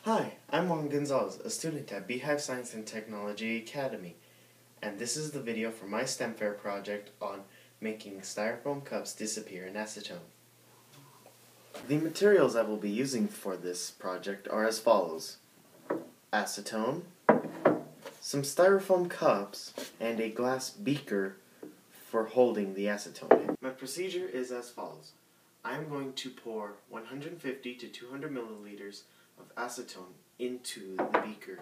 Hi, I'm Juan Gonzalez, a student at Beehive Science and Technology Academy, and this is the video for my STEM Fair project on making styrofoam cups disappear in acetone. The materials I will be using for this project are as follows: acetone, some styrofoam cups, and a glass beaker for holding the acetone. My procedure is as follows. I am going to pour 150 to 200 milliliters of acetone into the beaker.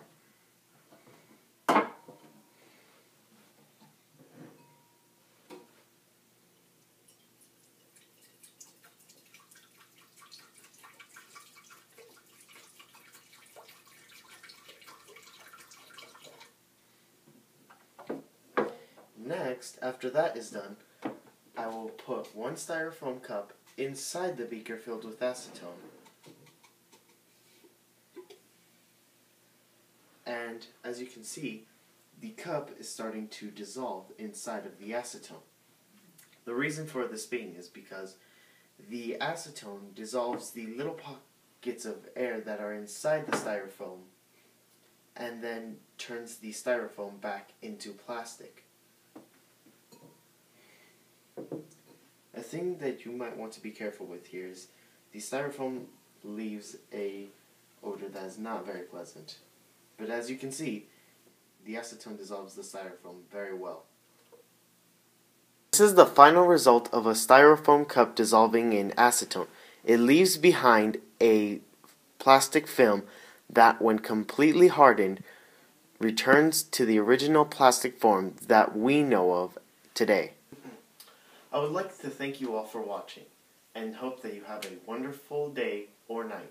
Next, after that is done, I will put one styrofoam cup inside the beaker filled with acetone. And as you can see, the cup is starting to dissolve inside of the acetone. The reason for this being is because the acetone dissolves the little pockets of air that are inside the styrofoam and then turns the styrofoam back into plastic. A thing that you might want to be careful with here is the styrofoam leaves a odor that is not very pleasant. But as you can see, the acetone dissolves the styrofoam very well. This is the final result of a styrofoam cup dissolving in acetone. It leaves behind a plastic film that, when completely hardened, returns to the original plastic form that we know of today. I would like to thank you all for watching and hope that you have a wonderful day or night.